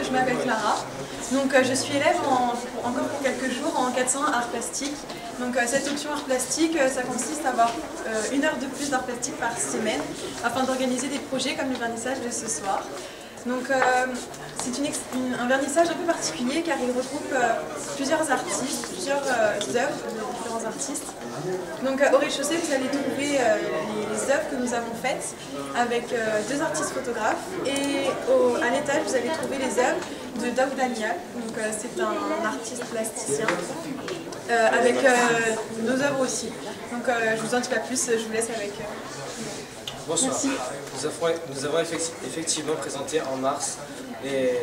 je m'appelle Clara. Donc, je suis élève encore pour quelques jours en 401 art plastique. Donc, cette option art plastique, ça consiste à avoir 1 heure de plus d'art plastique par semaine afin d'organiser des projets comme le vernissage de ce soir. Donc, c'est un vernissage un peu particulier car il regroupe plusieurs artistes, plusieurs œuvres de différents artistes. Donc, au rez-de-chaussée, vous allez trouver les œuvres que nous avons faites avec 2 artistes photographes, et à l'étage, vous allez trouver les œuvres de Daoud Anial. Donc, c'est un artiste plasticien avec nos œuvres aussi. Donc, je vous en dis pas plus, je vous laisse avec. Bonsoir. Merci. Nous avons effectivement présenté en mars les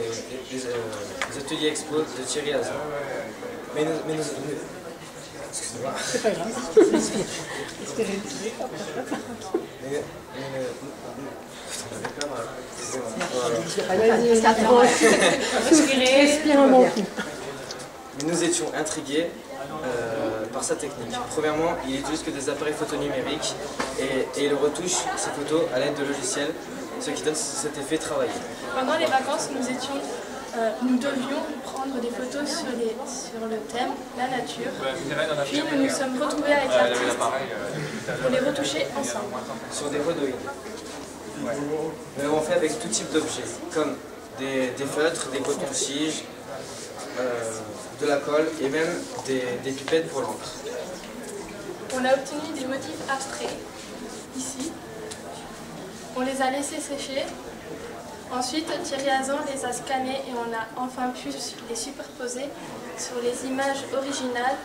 ateliers expo de Thierry Hazan. Mais nous excusez-moi. C'est pas grave. Respire un bon coup. Mais nous étions intrigués par sa technique. Premièrement, il n'utilise que des appareils photo numériques et il retouche ses photos à l'aide de logiciels, ce qui donne cet effet travaillé. Pendant les vacances, nous devions prendre des photos sur le thème, la nature. Puis nous nous sommes retrouvés avec l'artiste pour les retoucher ensemble. Sur des rhodoïdes. Nous l'avons fait avec tout type d'objets, comme des feutres, des cotons-tiges, de la colle et même des pipettes pour l'encre. On a obtenu des motifs abstraits, ici. On les a laissés sécher. Ensuite, Thierry Hazan les a scannés et on a enfin pu les superposer sur les images originales,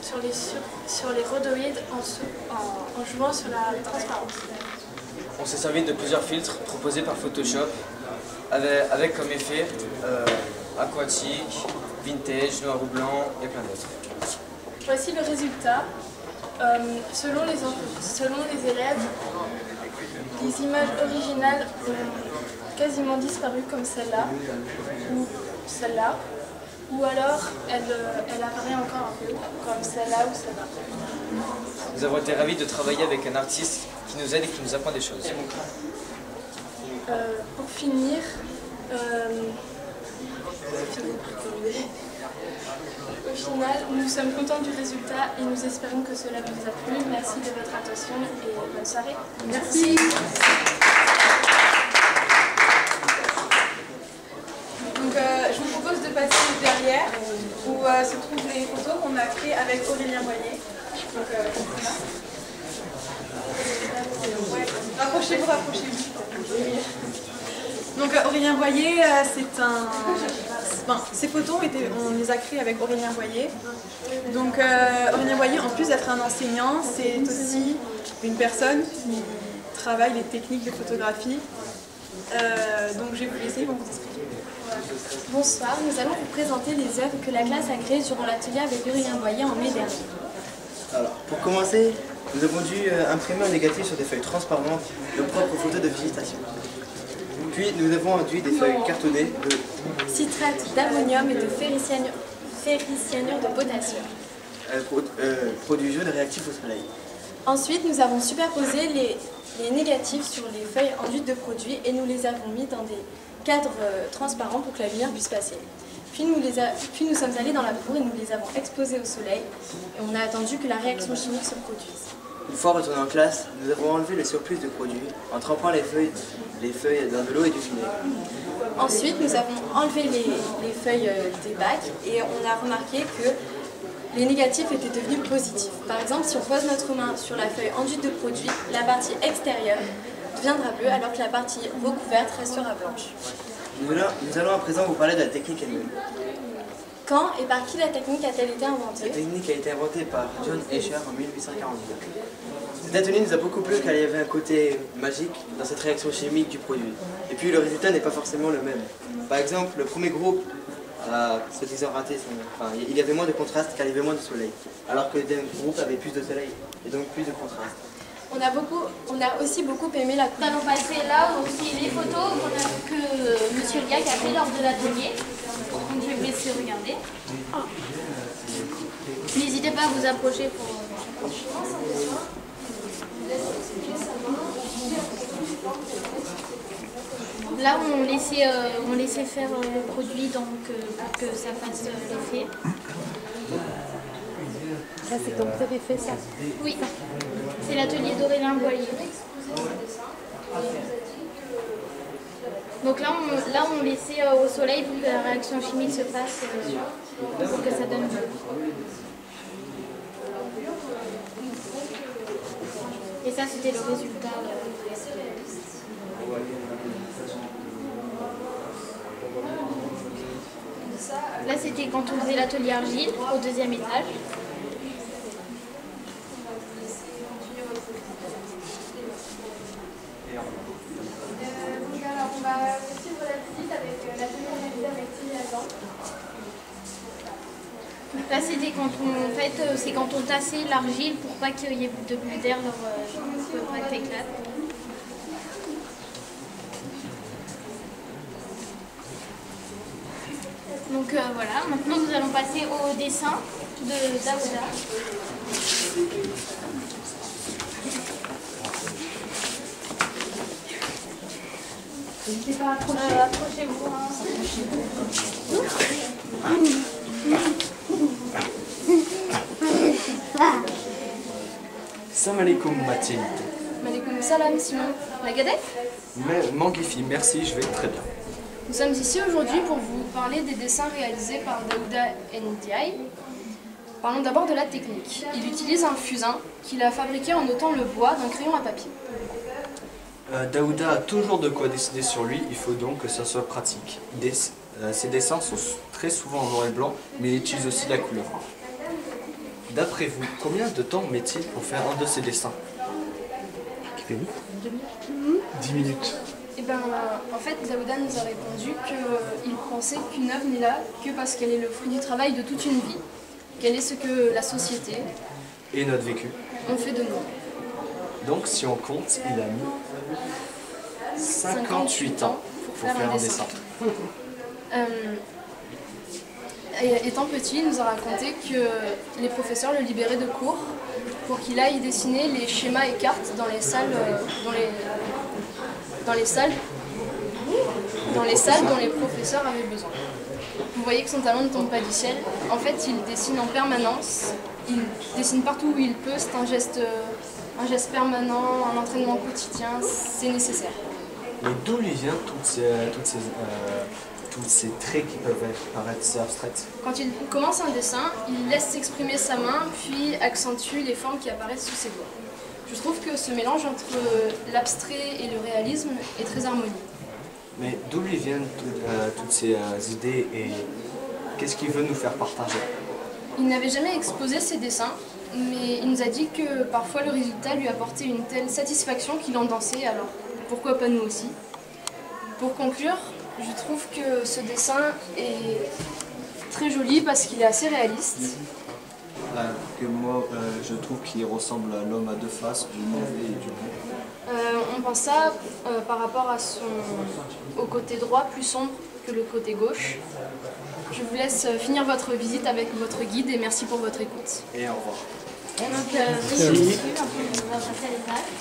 sur les rhodoïdes en jouant sur la transparence. On s'est servi de plusieurs filtres proposés par Photoshop avec comme effet aquatique, vintage, noir ou blanc et plein d'autres. Voici le résultat. Selon les élèves, les images originales ont quasiment disparu comme celle-là, ou alors elle apparaît encore un peu comme celle-là ou celle-là. Nous avons été ravis de travailler avec un artiste qui nous aide et qui nous apprend des choses. Pour finir, au final, nous sommes contents du résultat et nous espérons que cela vous a plu. Merci de votre attention et bonne soirée. Merci. Donc, je vous propose de passer derrière où se trouvent les photos qu'on a créées avec Aurélien Boyer. Donc, ouais. Rapprochez-vous. Donc Aurélien Boyer, ces photos, on les a créées avec Aurélien Boyer. Donc Aurélien Boyer, en plus d'être un enseignant, c'est aussi une personne qui travaille les techniques de photographie. Donc je vais vous laisser, ils vont vous expliquer. Bonsoir, nous allons vous présenter les œuvres que la classe a créées durant l'atelier avec Aurélien Boyer en mai dernier. Alors, pour commencer, nous avons dû imprimer en négatif sur des feuilles transparentes nos propres photos de végétation. Puis nous avons induit des feuilles cartonnées de citrate d'ammonium et de ferricyanure de potassium. Produits jaunes réactifs au soleil. Ensuite, nous avons superposé les négatifs sur les feuilles enduites de produits et nous les avons mis dans des cadres transparents pour que la lumière puisse passer. Puis nous sommes allés dans la cour et nous les avons exposés au soleil et on a attendu que la réaction chimique se produise. Une fois retournés en classe, nous avons enlevé le surplus de produits en trempant les feuilles dans de l'eau et du vinaigre. Ensuite, nous avons enlevé les feuilles des bacs et on a remarqué que les négatifs étaient devenus positifs. Par exemple, si on pose notre main sur la feuille enduite de produit, la partie extérieure deviendra bleue alors que la partie recouverte restera blanche. Nous allons à présent vous parler de la technique elle-même. Quand et par qui la technique a-t-elle été inventée? La technique a été inventée par John Escher en 1842. Cet atelier nous a beaucoup plu car il y avait un côté magique dans cette réaction chimique du produit. Et puis le résultat n'est pas forcément le même. Par exemple, le premier groupe se disant raté, il y avait moins de contraste car il y avait moins de soleil. Alors que le deuxième groupe avait plus de soleil et donc plus de contraste. On a aussi beaucoup aimé la Nous allons passer là aussi les photos que M. Liac a fait lors de l'atelier. Donc je vais vous laisser regarder. N'hésitez pas à vous approcher pour... Là, on laissait faire le produit donc, pour que ça fasse l'effet. Ça, c'est comme vous avez fait ça. Oui, c'est l'atelier d'Aurélien Boyer. Donc là, on laissait au soleil pour que la réaction chimique se fasse, pour que ça donne de l'eau. Et ça, c'était le résultat. Là, c'était quand on faisait l'atelier argile au 2e étage. Alors, on va suivre la visite avec l'atelier réalisé avec Thierry. Là, c'était quand c'est quand on tassait l'argile pour pas qu'il y ait de bulles d'air pour pas que ça éclate. Donc voilà, maintenant nous allons passer au dessin de Daouda. N'hésitez pas à approchez-vous. Salam alaikum Mathilde. Maaleykoum salam Simon. La Gadef? Mangifi, merci, je vais très bien. Nous sommes ici aujourd'hui pour vous parler des dessins réalisés par Daouda Ndiaye. Parlons d'abord de la technique. Il utilise un fusain qu'il a fabriqué en ôtant le bois d'un crayon à papier. Daouda a toujours de quoi décider sur lui, il faut donc que ça soit pratique. Ses dessins sont très souvent en noir et blanc, mais il utilise aussi la couleur. D'après vous, combien de temps met-il pour faire un de ses dessins? 10 minutes. Et ben, en fait, Daouda nous a répondu qu'il pensait qu'une œuvre n'est là que parce qu'elle est le fruit du travail de toute une vie, qu'elle est ce que la société Et notre vécu. ont fait de nous. Donc si on compte, il a mis 58 ans pour faire un dessin. Étant petit, il nous a raconté que les professeurs le libéraient de cours pour qu'il aille dessiner les schémas et cartes dans les salles, dont les professeurs avaient besoin. Vous voyez que son talent ne tombe pas du ciel. En fait, il dessine en permanence. Il dessine partout où il peut. C'est un geste permanent, un entraînement quotidien. C'est nécessaire. Mais d'où lui viennent tous ces traits qui peuvent paraître si abstraites? Quand il commence un dessin, il laisse s'exprimer sa main, puis accentue les formes qui apparaissent sous ses doigts. Je trouve que ce mélange entre l'abstrait et le réalisme est très harmonieux. Mais d'où lui viennent toutes ces idées et qu'est-ce qu'il veut nous faire partager? Il n'avait jamais exposé ses dessins, mais il nous a dit que parfois le résultat lui apportait une telle satisfaction qu'il en dansait, alors pourquoi pas nous aussi? Pour conclure, je trouve que ce dessin est très joli parce qu'il est assez réaliste. Moi, je trouve qu'il ressemble à l'homme à deux faces, du mauvais et du bon. On pense ça par rapport au côté droit plus sombre que le côté gauche. Je vous laisse finir votre visite avec votre guide et merci pour votre écoute. Et au revoir. Donc, on va passer à l'étage.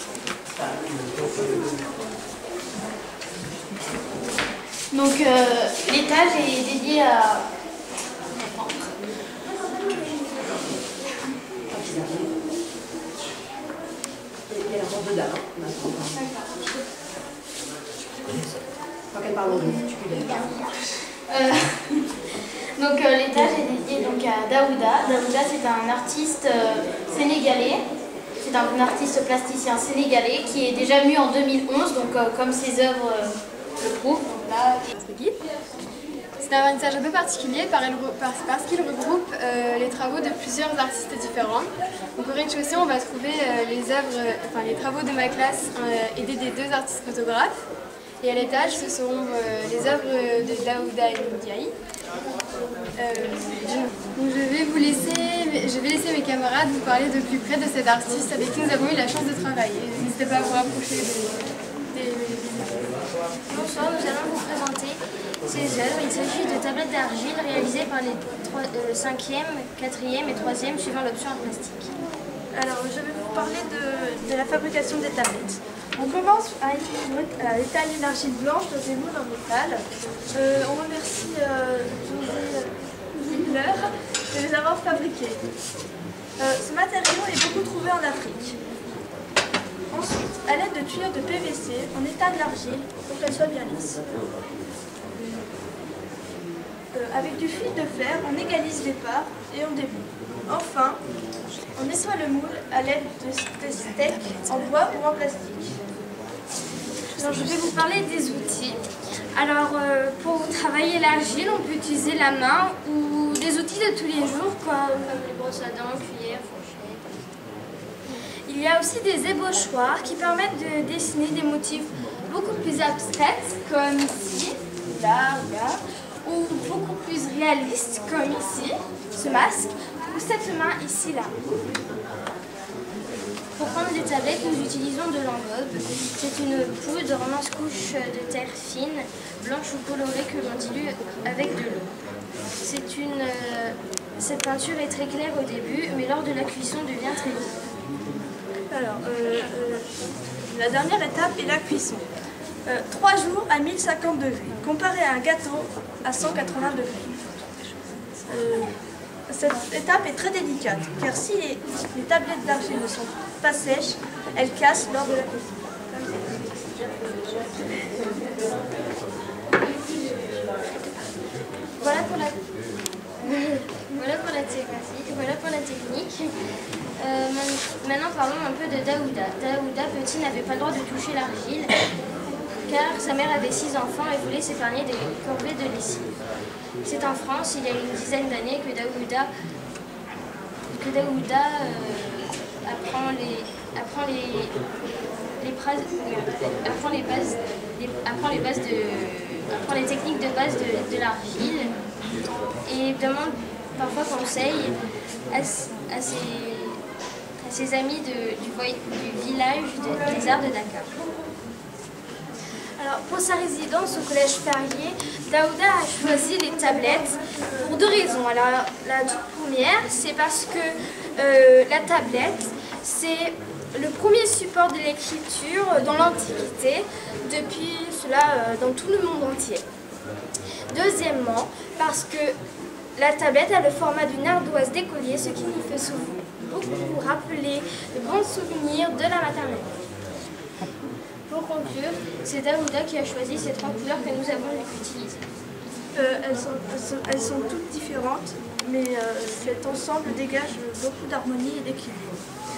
Donc l'étage est dédié à... Donc l'étage est dédié donc, à Daouda. Daouda, c'est un artiste sénégalais. C'est un artiste plasticien sénégalais qui est déjà venu en 2011, donc comme ses œuvres le prouvent. Là, Notre guide. C'est un vernissage un peu particulier parce qu'il regroupe les travaux de plusieurs artistes différents. Donc au rez-de-chaussée, on va trouver les travaux de ma classe aidés des deux artistes photographes. Et à l'étage, ce seront les œuvres de Daouda Ndiaye. Donc je vais laisser mes camarades vous parler de plus près de cet artiste avec qui nous avons eu la chance de travailler. N'hésitez pas à vous rapprocher des bonsoir, nous allons vous présenter ces œuvres. Il s'agit de tablettes d'argile réalisées par les 5e, 4e et 3e suivant l'option art plastique. Alors, je vais vous parler de la fabrication des tablettes. On commence à étaler l'argile blanche dans des moules en métal. On remercie José Hitler de les avoir fabriqués. Ce matériau est beaucoup trouvé en Afrique. Ensuite, à l'aide de tuyaux de PVC, on étale l'argile pour qu'elle soit bien lisse. Avec du fil de fer, on égalise les parts et on démoule. Enfin, on nettoie le moule à l'aide de steaks en bois ou en plastique. Alors, je vais vous parler des outils. Alors, pour travailler l'argile, on peut utiliser la main ou des outils de tous les jours comme les brosses à dents, cuillères, fourchettes. Il y a aussi des ébauchoirs qui permettent de dessiner des motifs beaucoup plus abstraits comme ici, là ou là, ou beaucoup plus réalistes comme ici, ce masque, ou cette main ici, là. Pour prendre des tablettes, nous utilisons de l'engobe. C'est une poudre en mince-couche de terre fine, blanche ou colorée que l'on dilue avec de l'eau. Cette peinture est très claire au début, mais lors de la cuisson devient très vive. Alors, la dernière étape est la cuisson. 3 jours à 1050 degrés, comparé à un gâteau à 180 degrés. Cette étape est très délicate, car si les tablettes d'argile ne sont pas sèches, elles cassent lors de la cuisson. Voilà pour la technique. Maintenant parlons un peu de Daouda. Daouda, petit, n'avait pas le droit de toucher l'argile car sa mère avait 6 enfants et voulait s'épargner des corvées de lessive. C'est en France, il y a une dizaine d'années, que Daouda apprend les techniques de base de l'argile et demande parfois conseil à ses amis du village des Arts de Dakar. Alors, pour sa résidence au collège Ferrier, Daouda a choisi les tablettes pour 2 raisons. Alors, la toute première, c'est parce que la tablette, c'est le premier support de l'écriture dans l'Antiquité, depuis cela dans tout le monde entier. Deuxièmement, parce que la tablette a le format d'une ardoise d'écolier, ce qui nous fait souvent beaucoup rappeler de bons souvenirs de la maternelle. Pour conclure, c'est Daouda qui a choisi ces 3 couleurs que nous avons utilisées. Elles sont toutes différentes, mais cet ensemble dégage beaucoup d'harmonie et d'équilibre.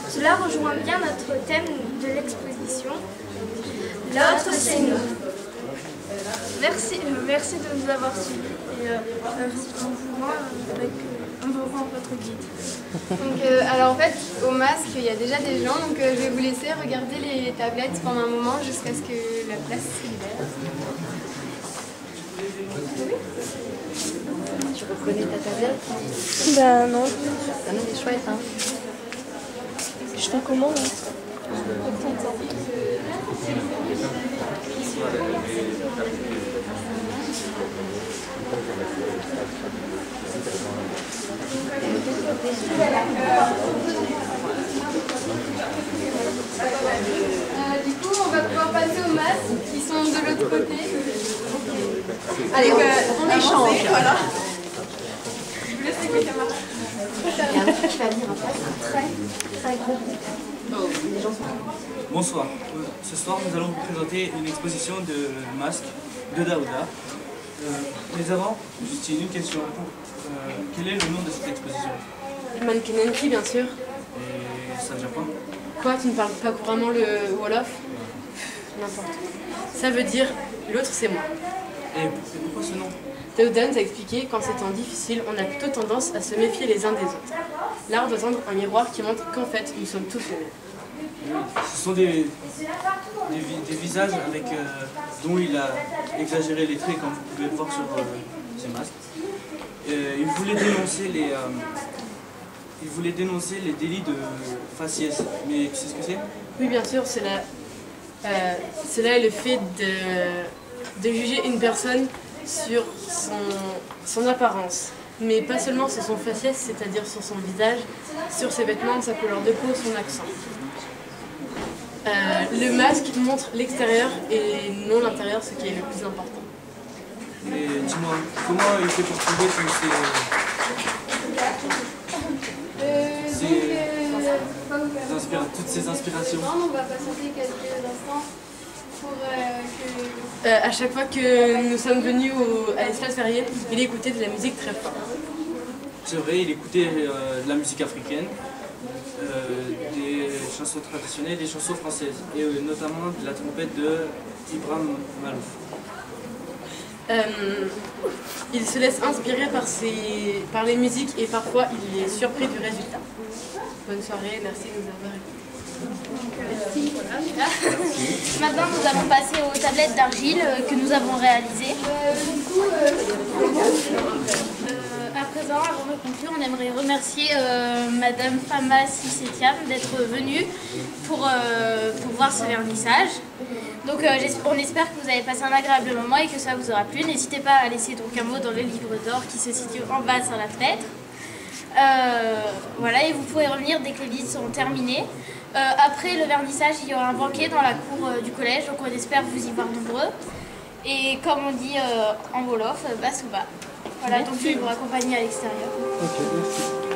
Cela rejoint bien notre thème de l'exposition. L'autre, c'est nous. Merci de nous avoir suivis et on vous rend votre guide. Donc, alors en fait, au masque, il y a déjà des gens, donc je vais vous laisser regarder les tablettes pendant un moment jusqu'à ce que la place se libère. Tu reconnais ta tablette? Ben non. Ah non, elle est chouette, hein. Je fais comment là? Du coup, on va pouvoir passer aux masques qui sont de l'autre côté. Allez, on échange. Voilà. Je vous laisse avec les camarades. Il y a un truc qui va venir en place, un très gros groupe. Les gens sont... Bonsoir. Ce soir, nous allons vous présenter une exposition de masques de Daouda. Mais avant, Justine, une question. Quel est le nom de cette exposition? Mankenenki, bien sûr. Et ça vient quoi? Quoi, tu ne parles pas couramment le Wolof? N'importe. Ça veut dire l'autre c'est moi. Et pourquoi ce nom? Daouda nous a expliqué qu'en ces temps difficiles, on a plutôt tendance à se méfier les uns des autres. L'art doit être un miroir qui montre qu'en fait, nous sommes tous les mêmes. Ce sont des visages avec, dont il a exagéré les traits, comme vous pouvez le voir sur ces masques. Il voulait dénoncer les délits de faciès. Mais tu sais ce que c'est? Oui, bien sûr, cela est le fait de juger une personne sur son apparence, mais pas seulement sur son faciès, c'est-à-dire sur son visage, sur ses vêtements, sa couleur de peau, son accent. Le masque montre l'extérieur et non l'intérieur, ce qui est le plus important. Et dis-moi, comment il fait pour trouver toutes ces inspirations? On va patienter quelques instants pour que... À chaque fois que nous sommes venus à l'espace Verrier, il écoutait de la musique très fort. C'est vrai, il écoutait de la musique africaine, des chansons traditionnelles, des chansons françaises, et notamment de la trompette de Ibrahim Malouf. Il se laisse inspirer par les musiques et parfois il est surpris du résultat. Bonne soirée, merci de nous avoir écoutés. Merci. Maintenant, nous allons passer aux tablettes d'argile que nous avons réalisées. À présent, avant de conclure, on aimerait remercier Madame Fama Sissetiam d'être venue pour voir ce vernissage. Donc on espère que vous avez passé un agréable moment et que ça vous aura plu. N'hésitez pas à laisser donc un mot dans le livre d'or qui se situe en bas sur la fenêtre. Voilà, et vous pouvez revenir dès que les visites seront terminées. Après le vernissage, il y aura un banquet dans la cour du collège, donc on espère vous y voir nombreux. Et comme on dit en Wolof, bas ou bas. Voilà, donc je vais vous accompagner à l'extérieur. Ok, merci.